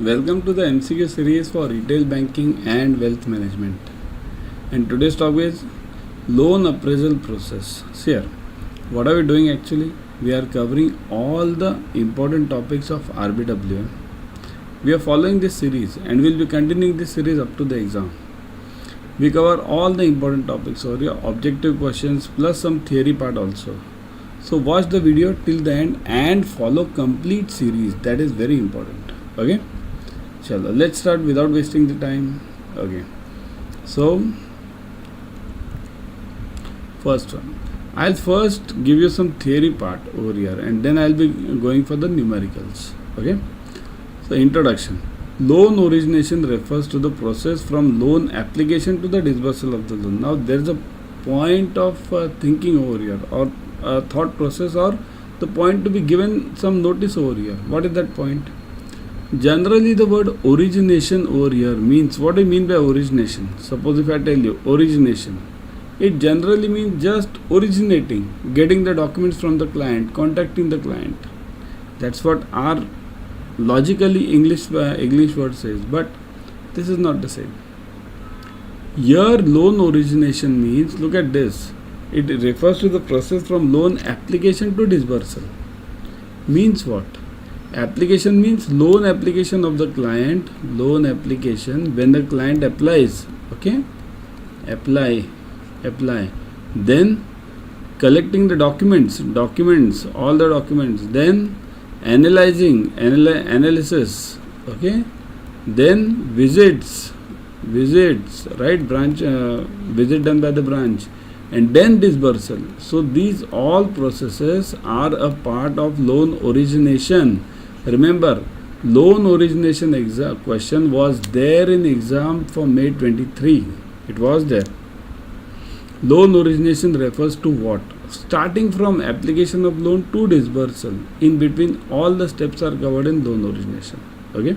Welcome to the MCQ series for retail banking and wealth management. And today's topic is loan appraisal process. So here, what are we doing actually? We are covering all the important topics of RBWM. We are following this series and we'll be continuing this series up to the exam. We cover all the important topics or your objective questions plus some theory part also. So watch the video till the end and follow complete series. That is very important. Okay. Chalo, let's start without wasting the time. Okay. So first one. I'll first give you some theory part over here and then I'll be going for the numericals. Okay. So introduction. Loan origination refers to the process from loan application to the disbursal of the loan. Now there is a point of thinking over here or thought process or the point to be given some notice over here. What is that point? Generally the word origination over here means, what do you mean by origination? Suppose if I tell you origination, it generally means just originating, getting the documents from the client, contacting the client. That's what our logically English word says, but this is not the same. Here loan origination means, look at this, it refers to the process from loan application to disbursal. Means what? Application means loan application of the client, loan application when the client applies, okay, apply, then collecting the documents, all the documents, then analysis, okay, then visits, right, branch, visit done by the branch, and then disbursal. So these all processes are a part of loan origination. Remember, loan origination question was there in exam for May 23. It was there. Loan origination refers to what? Starting from application of loan to disbursal. In between, all the steps are covered in loan origination. Okay.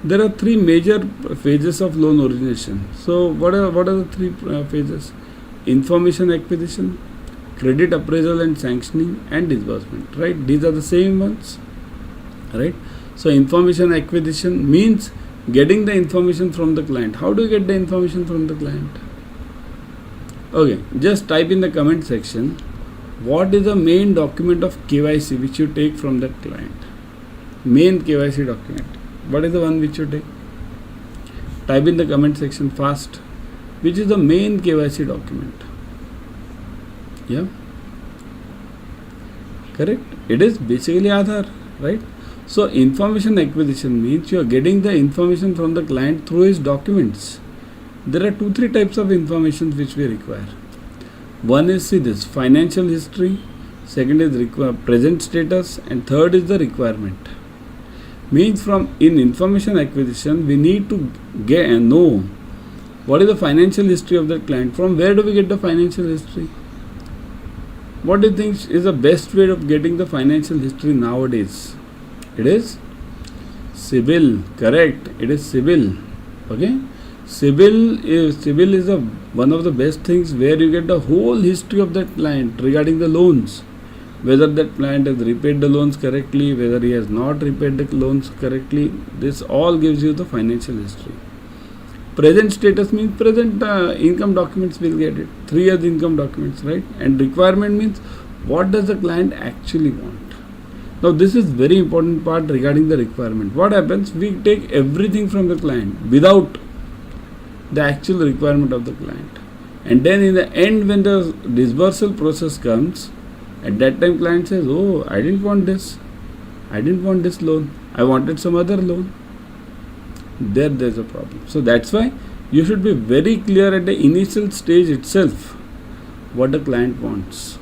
There are three major phases of loan origination. So what are the three phases? Information acquisition, credit appraisal and sanctioning, and disbursement. Right? These are the same ones. Right? So information acquisition means getting the information from the client. How do you get the information from the client? Okay, just type in the comment section what is the main document of KYC which you take from that client. Main KYC document. What is the one which you take? Type in the comment section fast. Which is the main KYC document? Yeah, correct. It is basically Aadhaar, right? So information acquisition means you are getting the information from the client through his documents. There are 2-3 types of information which we require. One is, see this, financial history, second is present status, and third is the requirement. Means from in information acquisition we need to get and know what is the financial history of the client. From where do we get the financial history? What do you think is the best way of getting the financial history nowadays? It is CAIIB, correct. It is CAIIB. Okay. CAIIB is one of the best things where you get the whole history of that client regarding the loans. Whether that client has repaid the loans correctly, whether he has not repaid the loans correctly. This all gives you the financial history. Present status means present income documents will get it. 3 years income documents, right? And requirement means what does the client actually want. Now this is very important part regarding the requirement. What happens? We take everything from the client without the actual requirement of the client. And then in the end when the disbursal process comes, at that time client says, oh, I didn't want this loan. I wanted some other loan. There's a problem. So that's why you should be very clear at the initial stage itself what the client wants.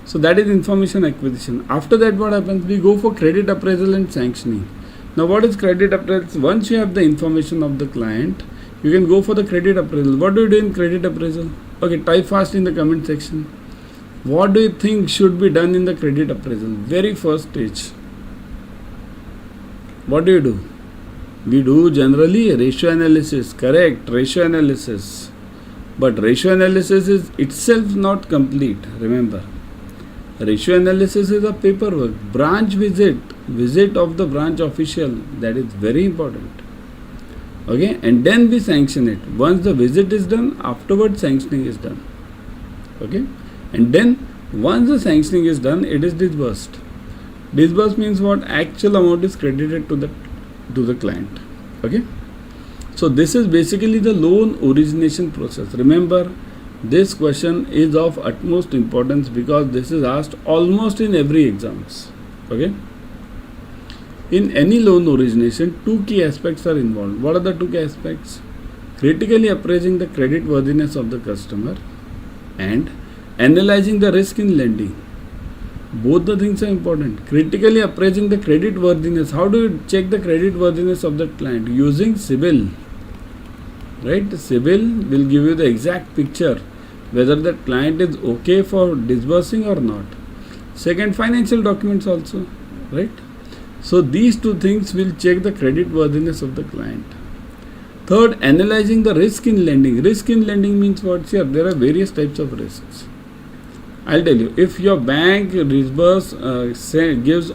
So that is information acquisition. After that what happens? We go for credit appraisal and sanctioning. Now what is credit appraisal? Once you have the information of the client, you can go for the credit appraisal. What do you do in credit appraisal? Okay, type fast in the comment section. What do you think should be done in the credit appraisal? Very first stage. What do? We do generally ratio analysis, correct, ratio analysis. But ratio analysis is itself not complete, remember. Ratio analysis is a paperwork. Branch visit, visit of the branch official. That is very important. Okay, and then we sanction it. Once the visit is done, afterwards sanctioning is done. Okay, and then once the sanctioning is done, it is disbursed. Disbursed means what? Actual amount is credited to the client. Okay, so this is basically the loan origination process. Remember, this question is of utmost importance because this is asked almost in every exams. Okay. In any loan origination, two key aspects are involved. What are the two key aspects? Critically appraising the credit worthiness of the customer and analyzing the risk in lending. Both the things are important. Critically appraising the credit worthiness. How do you check the credit worthiness of the client? Using CAIIB. Right? CAIIB will give you the exact picture whether the client is okay for disbursing or not. Second, financial documents also. Right? So these two things will check the credit worthiness of the client. Third, analyzing the risk in lending. Risk in lending means what? Here, there are various types of risks. I'll tell you, if your bank gives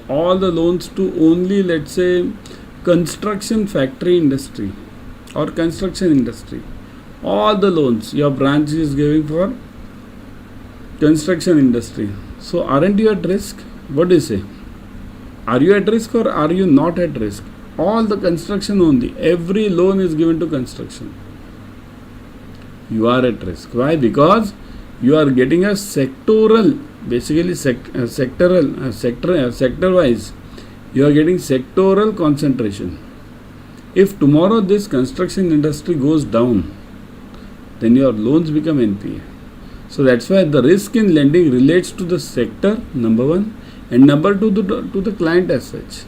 all the loans to only, let's say, construction factory industry or construction industry, all the loans your branch is giving for construction industry. So aren't you at risk? What do you say? Are you at risk or are you not at risk? All the construction only. Every loan is given to construction. You are at risk. Why? Because you are getting a sectoral, basically sector wise. You are getting sectoral concentration. If tomorrow this construction industry goes down, then your loans become NPA. So that's why the risk in lending relates to the sector, number one. And number two, to the client as such.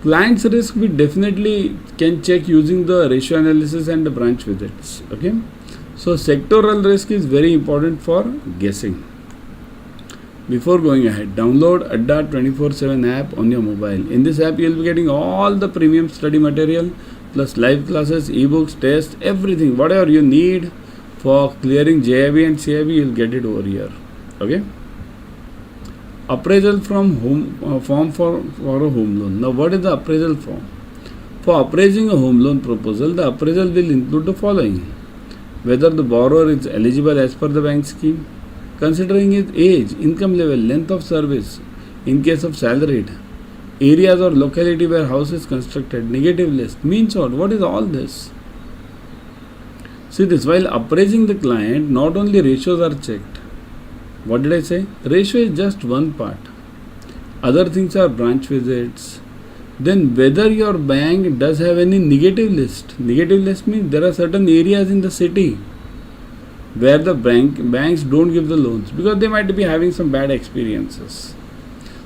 Client's risk we definitely can check using the ratio analysis and the branch visits. Okay. So sectoral risk is very important for guessing. Before going ahead, download Adda 24/7 app on your mobile. In this app, you will be getting all the premium study material plus live classes, ebooks, tests, everything. Whatever you need for clearing JAIIB and CAIIB, you will get it over here. Okay. Appraisal from home form for a home loan. Now, what is the appraisal form? For appraising a home loan proposal, the appraisal will include the following: whether the borrower is eligible as per the bank scheme, considering his age, income level, length of service, in case of salaried, areas or locality where house is constructed, negative list. Means what? What is all this? See this, while appraising the client, not only ratios are checked. What did I say? Ratio is just one part. Other things are branch visits. Then whether your bank does have any negative list. Negative list means there are certain areas in the city where the banks don't give the loans because they might be having some bad experiences.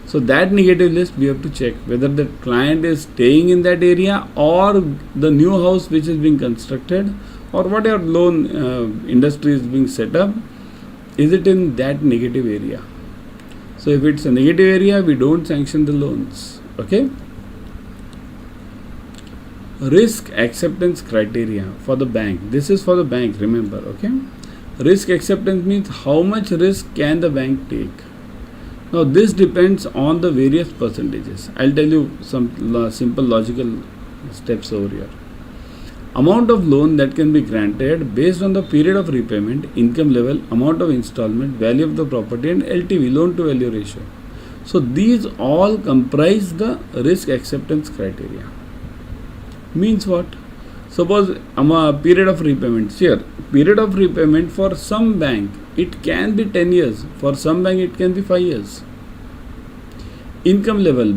So that negative list we have to check whether the client is staying in that area or the new house which is being constructed or whatever loan industry is being set up. Is it in that negative area? So if it's a negative area, we don't sanction the loans. Okay. Risk acceptance criteria for the bank. This is for the bank, remember. Okay. Risk acceptance means how much risk can the bank take. Now this depends on the various percentages. I'll tell you some simple logical steps over here. Amount of loan that can be granted based on the period of repayment, income level, amount of installment, value of the property and LTV, loan to value ratio. So these all comprise the risk acceptance criteria. Means what? Suppose a period of repayment. Here, period of repayment for some bank, it can be 10 years. For some bank, it can be 5 years. Income level,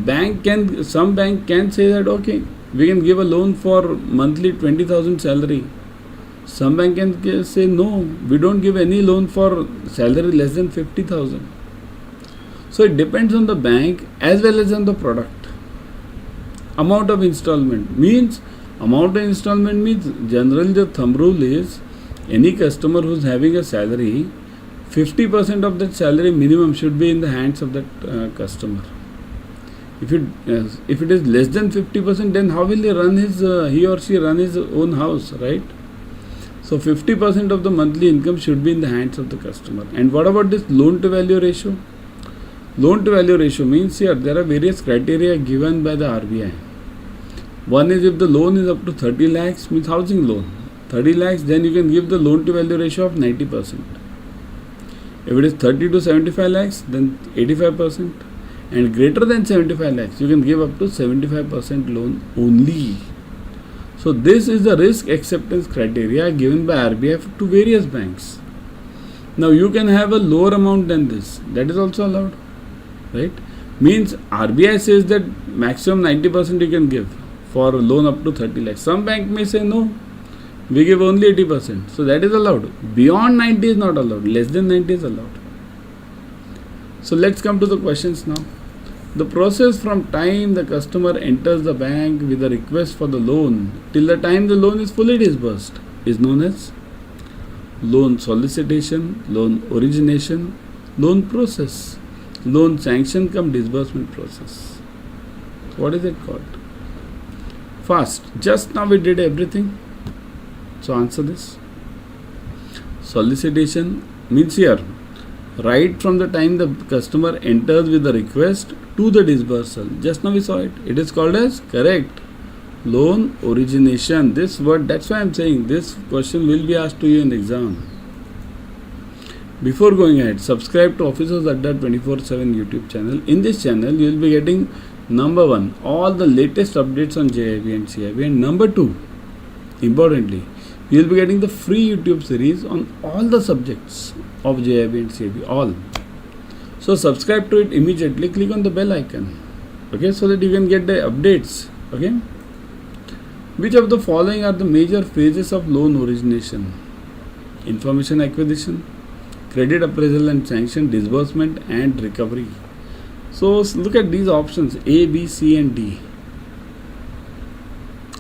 some bank can say that, okay, we can give a loan for monthly 20,000 salary. Some bank can say no, we don't give any loan for salary less than 50,000. So it depends on the bank as well as on the product. Amount of installment means generally the thumb rule is any customer who's having a salary, 50% of that salary minimum should be in the hands of that customer. If it is less than 50%, then how will he or she run his own house, right? So 50% of the monthly income should be in the hands of the customer. And what about this loan to value ratio? Loan to value ratio means here there are various criteria given by the RBI. One is if the loan is up to 30 lakhs, means housing loan. 30 lakhs, then you can give the loan to value ratio of 90%. If it is 30 to 75 lakhs, then 85%. And greater than 75 lakhs, you can give up to 75% loan only. So this is the risk acceptance criteria given by RBI to various banks. Now you can have a lower amount than this. That is also allowed. Right? Means RBI says that maximum 90% you can give for a loan up to 30 lakhs. Some bank may say no, we give only 80%. So that is allowed. Beyond 90 is not allowed. Less than 90 is allowed. So let's come to the questions now. The process from time the customer enters the bank with a request for the loan till the time the loan is fully disbursed is known as loan solicitation, loan origination, loan process, loan sanction cum disbursement process. What is it called? Fast. Just now we did everything. So answer this. Solicitation means here, right from the time the customer enters with the request to the disbursal. Just now we saw it. It is called as correct loan origination. This word, that's why I am saying this question will be asked to you in the exam. Before going ahead, subscribe to Officers Adda 24/7 YouTube channel. In this channel, you will be getting number 1, all the latest updates on JAIIB and CAIIB, and number 2, importantly, you will be getting the free YouTube series on all the subjects of JAIIB and CAIIB, all. So subscribe to it immediately, click on the bell icon, okay, so that you can get the updates, okay. Which of the following are the major phases of loan origination? Information acquisition, credit appraisal and sanction, disbursement and recovery. So look at these options A, B, C and D.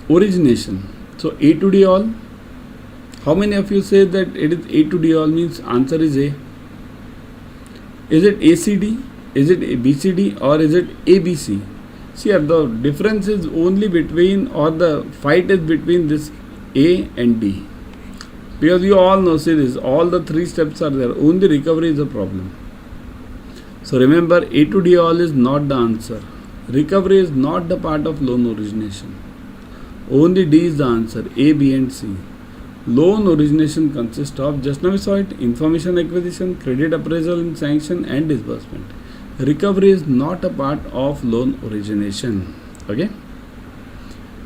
Origination. So A to D all. How many of you say that it is A to D all means answer is A? Is it ACD? Is it BCD or is it ABC? See here the difference is only between, or the fight is between this A and D. Because you all know, see this, all the 3 steps are there, only recovery is a problem. So remember, A to D all is not the answer. Recovery is not the part of loan origination. Only D is the answer, A, B and C. Loan origination consists of, just now we saw it, information acquisition, credit appraisal and sanction and disbursement. Recovery is not a part of loan origination. Okay?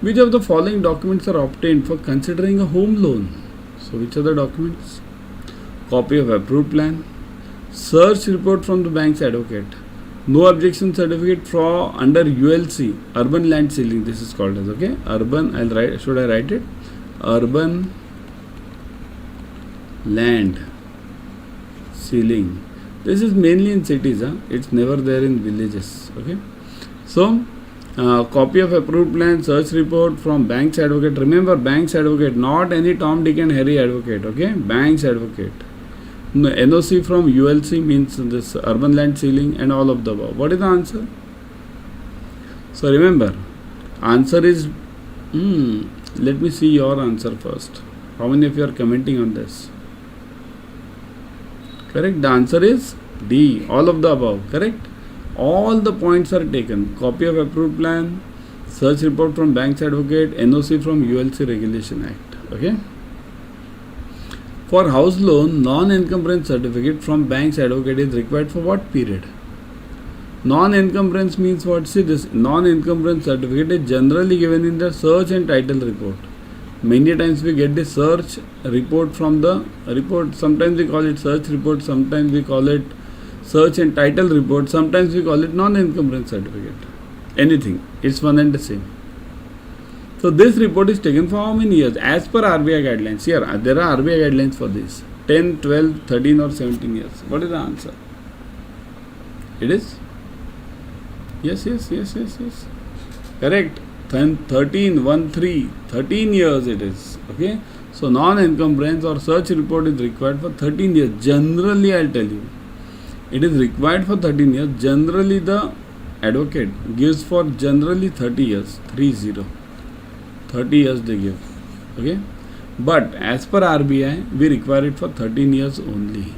Which of the following documents are obtained for considering a home loan? So which are the documents? Copy of approved plan, search report from the bank's advocate, no objection certificate for under ULC, urban land ceiling, this is called as, okay, urban, I'll write, should I write it? Urban land ceiling. This is mainly in cities, it's never there in villages, okay. So copy of approved plan, search report from bank's advocate. Remember, bank's advocate, not any Tom, Dick and Harry advocate, okay, bank's advocate. NOC from ULC means this urban land ceiling and all of the above. What is the answer? So remember, answer is, let me see your answer first. How many of you are commenting on this? Correct, the answer is D, all of the above, correct. All the points are taken. Copy of approved plan, search report from bank's advocate, NOC from ULC Regulation Act, okay. For house loan, non-encumbrance certificate from bank's advocate is required for what period? Non-encumbrance means what? See, this non-encumbrance certificate is generally given in the search and title report. Many times we get the search report from the report. Sometimes we call it search report, sometimes we call it search and title report, sometimes we call it non-encumbrance certificate. Anything, it's one and the same. So this report is taken for how many years? As per RBI guidelines. Here, there are RBI guidelines for this. 10, 12, 13 or 17 years. What is the answer? It is? Yes. Correct. 13 years it is. Okay. So non-encumbrance or search report is required for 13 years. Generally, I'll tell you. It is required for 13 years. Generally, the advocate gives for generally 30 years. 30 years they give. Okay. But as per RBI, we require it for 13 years only.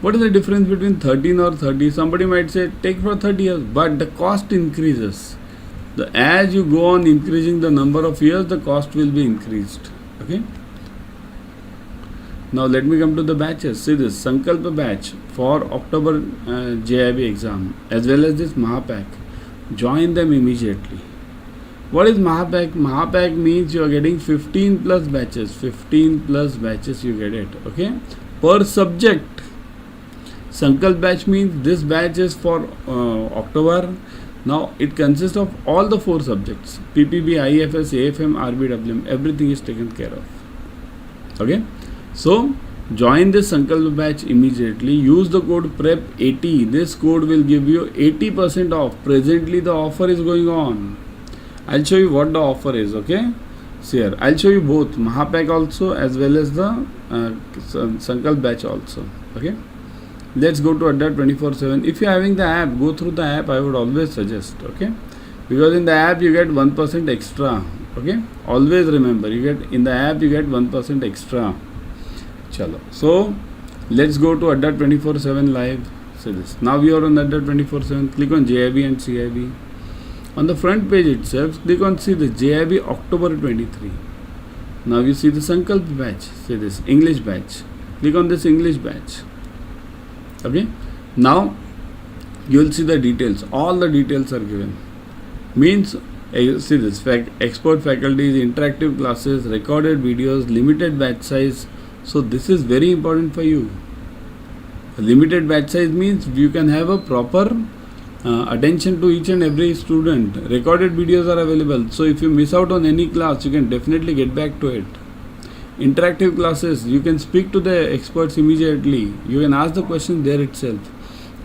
What is the difference between 13 or 30? Somebody might say take for 30 years, but the cost increases. As you go on increasing the number of years, the cost will be increased. Okay. Now let me come to the batches. See this Sankalpa batch for October JAIIB exam as well as this Mahapak. Join them immediately. What is Mahapak? Mahapak means you are getting 15 plus batches. 15 plus batches you get it. Okay. Per subject. Sankalp batch means this batch is for October. Now it consists of all the 4 subjects. PPB, IFS, AFM, RBWM. Everything is taken care of. Okay. So join this Sankalp batch immediately. Use the code PREP80. This code will give you 80% off. Presently the offer is going on. I'll show you what the offer is. Okay. So here I'll show you both Mahapak also as well as the Sankalp batch also. Okay. Let's go to Adda 24/7. If you're having the app, go through the app. I would always suggest. Okay. Because in the app you get 1% extra. Okay. Always remember, in the app you get 1% extra. Chalo. So let's go to Adda 24/7 live. See this. Now we are on Adda 24/7. Click on JAIIB and CAIIB. On the front page itself, click on see the JAIIB October 23. Now you see the Sankalp batch. See this English batch. Click on this English batch. Okay. Now you will see the details. All the details are given. Means see this expert faculties, interactive classes, recorded videos, limited batch size. So this is very important for you. A limited batch size means you can have a proper attention to each and every student. Recorded videos are available. So if you miss out on any class, you can definitely get back to it. Interactive classes, you can speak to the experts immediately. You can ask the question there itself.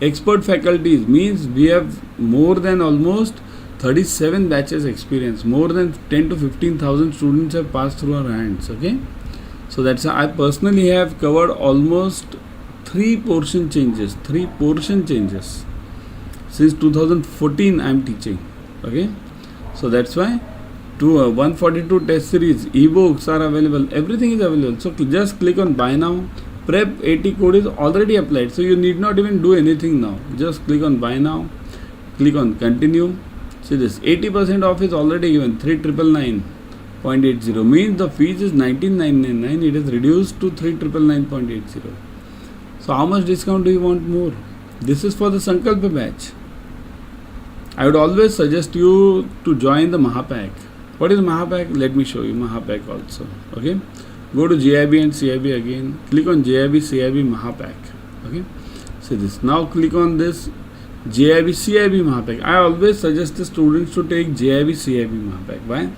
Expert faculties means we have more than almost 37 batches experience. More than 10 to 15,000 students have passed through our hands. Okay. So that's I personally have covered almost 3 portion changes. Since 2014 I am teaching. Okay. So that's why 142 test series, ebooks are available. Everything is available. So just click on buy now. Prep 80 code is already applied. So you need not even do anything now. Just click on buy now. Click on continue. See this 80% off is already given. 3999.80 means the fees is 19,999. It is reduced to 3999.80. So how much discount do you want more? This is for the Sankalpa batch. I would always suggest you to join the Mahapak. What is Mahapak? Let me show you Mahapak also. Okay. Go to JAIIB and CAIIB again. Click on JAIIB, CAIIB, Mahapak. Okay. See this. Now click on this JAIIB, CAIIB, Mahapak. I always suggest the students to take JAIIB, CAIIB, Mahapak. Why?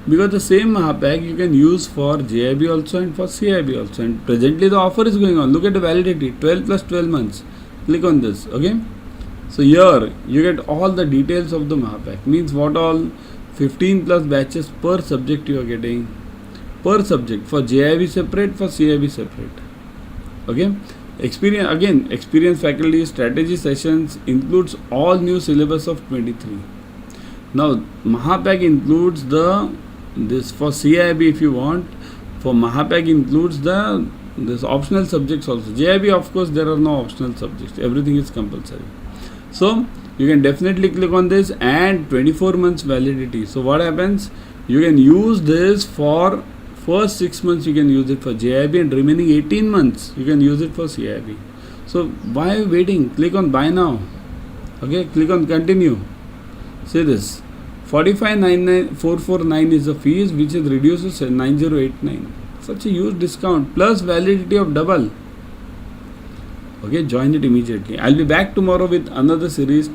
Because the same Mahapak you can use for JAIIB also and for CAIIB also. And presently the offer is going on. Look at the validity. 12 plus 12 months. Click on this. Okay. So here you get all the details of the Mahapak. Means what all 15 plus batches per subject you are getting. Per subject. For JAIIB separate, for CAIIB separate. Okay. Experience faculty strategy sessions includes all new syllabus of 23. Now Mahapak includes this for CAIIB if you want. For Mahapak includes this optional subjects also. JAIIB of course there are no optional subjects. Everything is compulsory. So you can definitely click on this and 24 months validity. So what happens? You can use this for first 6 months you can use it for JAIIB and remaining 18 months you can use it for CAIIB. So why waiting? Click on buy now. Okay, click on continue. See this 45,449 is the fees which is reduced to 9089. Such a huge discount plus validity of double. Okay, join it immediately. I'll be back tomorrow with another series.